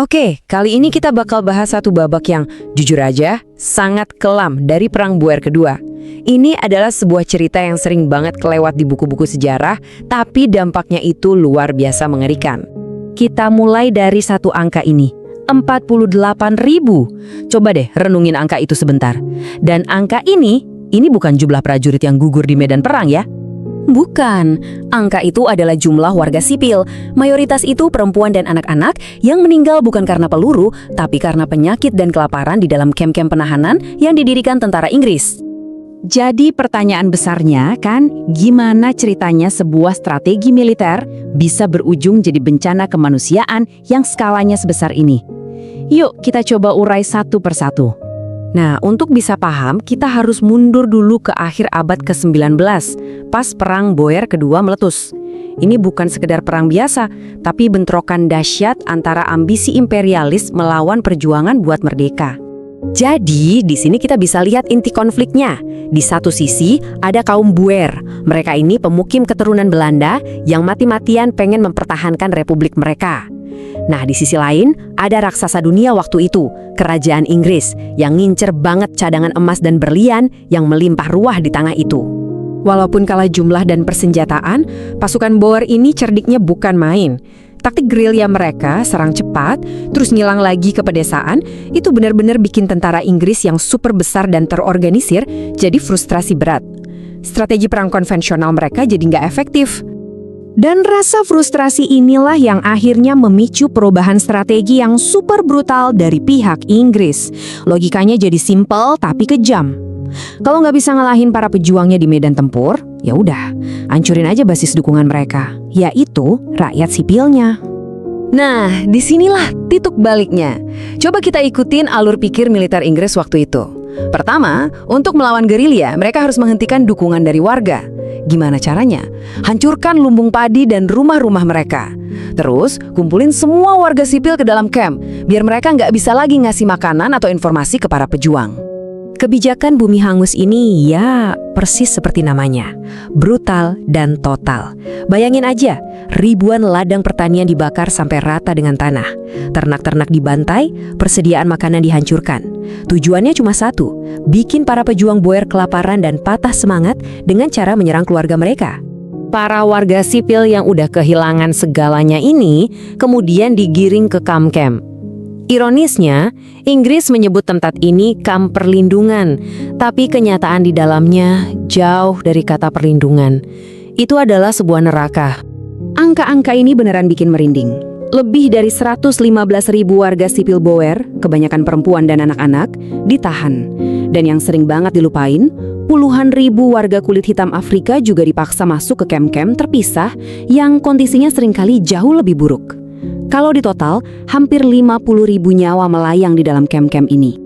Oke, kali ini kita bakal bahas satu babak yang jujur aja sangat kelam dari Perang Boer Kedua. Ini adalah sebuah cerita yang sering banget kelewat di buku-buku sejarah, tapi dampaknya itu luar biasa mengerikan. Kita mulai dari satu angka ini, 48.000. Coba deh renungin angka itu sebentar. Dan angka ini bukan jumlah prajurit yang gugur di medan perang ya. Bukan, angka itu adalah jumlah warga sipil. Mayoritas itu perempuan dan anak-anak yang meninggal bukan karena peluru, tapi karena penyakit dan kelaparan di dalam kem-kem penahanan yang didirikan tentara Inggris. Jadi pertanyaan besarnya kan, gimana ceritanya sebuah strategi militer bisa berujung jadi bencana kemanusiaan yang skalanya sebesar ini? Yuk kita coba urai satu persatu. Nah, untuk bisa paham, kita harus mundur dulu ke akhir abad ke-19, pas Perang Boer Kedua meletus. Ini bukan sekedar perang biasa, tapi bentrokan dahsyat antara ambisi imperialis melawan perjuangan buat merdeka. Jadi, di sini kita bisa lihat inti konfliknya. Di satu sisi, ada kaum Boer. Mereka ini pemukim keturunan Belanda yang mati-matian pengen mempertahankan republik mereka. Nah, di sisi lain, ada raksasa dunia waktu itu, Kerajaan Inggris, yang ngincer banget cadangan emas dan berlian yang melimpah ruah di tengah itu. Walaupun kalah jumlah dan persenjataan, pasukan Boer ini cerdiknya bukan main. Taktik gerilya mereka, serang cepat, terus ngilang lagi ke pedesaan, itu benar-benar bikin tentara Inggris yang super besar dan terorganisir jadi frustrasi berat. Strategi perang konvensional mereka jadi nggak efektif. Dan rasa frustrasi inilah yang akhirnya memicu perubahan strategi yang super brutal dari pihak Inggris. Logikanya jadi simpel tapi kejam. Kalau nggak bisa ngalahin para pejuangnya di medan tempur, ya udah, hancurin aja basis dukungan mereka, yaitu rakyat sipilnya. Nah, disinilah titik baliknya. Coba kita ikutin alur pikir militer Inggris waktu itu. Pertama, untuk melawan gerilya, mereka harus menghentikan dukungan dari warga. Gimana caranya? Hancurkan lumbung padi dan rumah-rumah mereka. Terus, kumpulin semua warga sipil ke dalam camp, biar mereka nggak bisa lagi ngasih makanan atau informasi ke para pejuang. Kebijakan bumi hangus ini ya persis seperti namanya, brutal dan total. Bayangin aja, ribuan ladang pertanian dibakar sampai rata dengan tanah. Ternak-ternak dibantai, persediaan makanan dihancurkan. Tujuannya cuma satu, bikin para pejuang Boer kelaparan dan patah semangat dengan cara menyerang keluarga mereka. Para warga sipil yang udah kehilangan segalanya ini kemudian digiring ke kamp-kamp. Ironisnya, Inggris menyebut tempat ini kamp perlindungan, tapi kenyataan di dalamnya jauh dari kata perlindungan. Itu adalah sebuah neraka. Angka-angka ini beneran bikin merinding. Lebih dari 115.000 warga sipil Boer, kebanyakan perempuan dan anak-anak, ditahan. Dan yang sering banget dilupain, puluhan ribu warga kulit hitam Afrika juga dipaksa masuk ke kamp-kamp terpisah yang kondisinya seringkali jauh lebih buruk. Kalau di total, hampir 50.000 nyawa melayang di dalam kamp-kamp ini.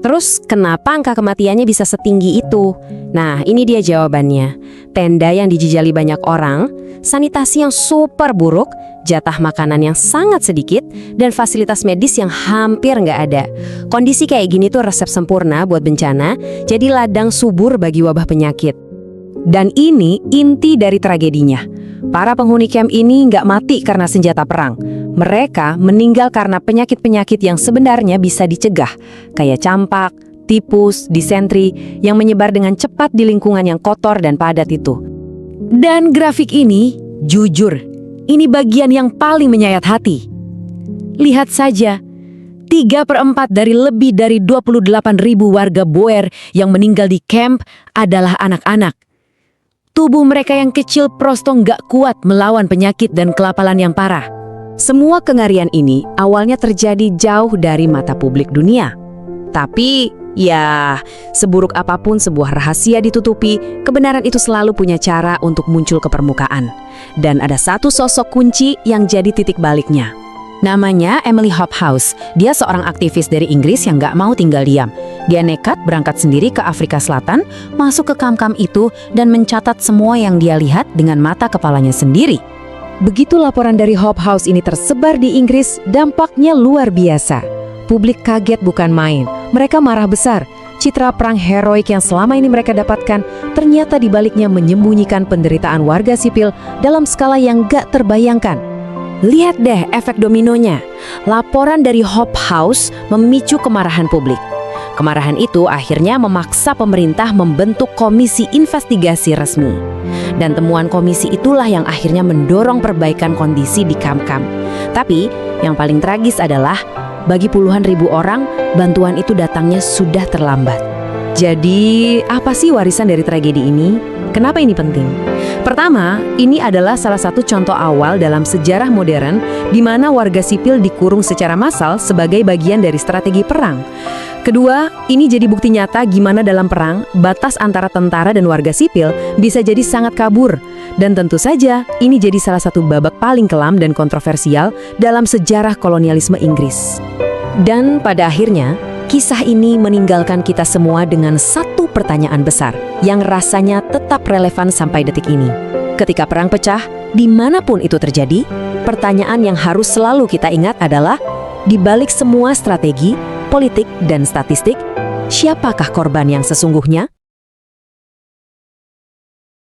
Terus, kenapa angka kematiannya bisa setinggi itu? Nah, ini dia jawabannya. Tenda yang dijejali banyak orang, sanitasi yang super buruk, jatah makanan yang sangat sedikit, dan fasilitas medis yang hampir nggak ada. Kondisi kayak gini tuh resep sempurna buat bencana, jadi ladang subur bagi wabah penyakit. Dan ini inti dari tragedinya. Para penghuni camp ini nggak mati karena senjata perang. Mereka meninggal karena penyakit-penyakit yang sebenarnya bisa dicegah, kayak campak, tipus, disentri, yang menyebar dengan cepat di lingkungan yang kotor dan padat itu. Dan grafik ini, jujur, ini bagian yang paling menyayat hati. Lihat saja, 3/4 dari lebih dari 28.000 warga Boer yang meninggal di camp adalah anak-anak. Tubuh mereka yang kecil prosto nggak kuat melawan penyakit dan kelaparan yang parah. Semua kengerian ini awalnya terjadi jauh dari mata publik dunia. Tapi, ya, seburuk apapun sebuah rahasia ditutupi, kebenaran itu selalu punya cara untuk muncul ke permukaan. Dan ada satu sosok kunci yang jadi titik baliknya. Namanya Emily Hobhouse. Dia seorang aktivis dari Inggris yang nggak mau tinggal diam. Dia nekat berangkat sendiri ke Afrika Selatan, masuk ke kamp-kamp itu, dan mencatat semua yang dia lihat dengan mata kepalanya sendiri. Begitu laporan dari Hobhouse ini tersebar di Inggris, dampaknya luar biasa. Publik kaget bukan main. Mereka marah besar. Citra perang heroik yang selama ini mereka dapatkan ternyata dibaliknya menyembunyikan penderitaan warga sipil dalam skala yang gak terbayangkan. Lihat deh efek dominonya. Laporan dari Hope House memicu kemarahan publik. Kemarahan itu akhirnya memaksa pemerintah membentuk komisi investigasi resmi. Dan temuan komisi itulah yang akhirnya mendorong perbaikan kondisi di kamp-kamp. Tapi yang paling tragis adalah bagi puluhan ribu orang, bantuan itu datangnya sudah terlambat. Jadi, apa sih warisan dari tragedi ini? Kenapa ini penting? Pertama, ini adalah salah satu contoh awal dalam sejarah modern di mana warga sipil dikurung secara massal sebagai bagian dari strategi perang. Kedua, ini jadi bukti nyata gimana dalam perang, batas antara tentara dan warga sipil bisa jadi sangat kabur. Dan tentu saja, ini jadi salah satu babak paling kelam dan kontroversial dalam sejarah kolonialisme Inggris. Dan pada akhirnya, kisah ini meninggalkan kita semua dengan satu pertanyaan besar yang rasanya tetap relevan sampai detik ini. Ketika perang pecah, dimanapun itu terjadi, pertanyaan yang harus selalu kita ingat adalah, di balik semua strategi, politik, dan statistik, siapakah korban yang sesungguhnya?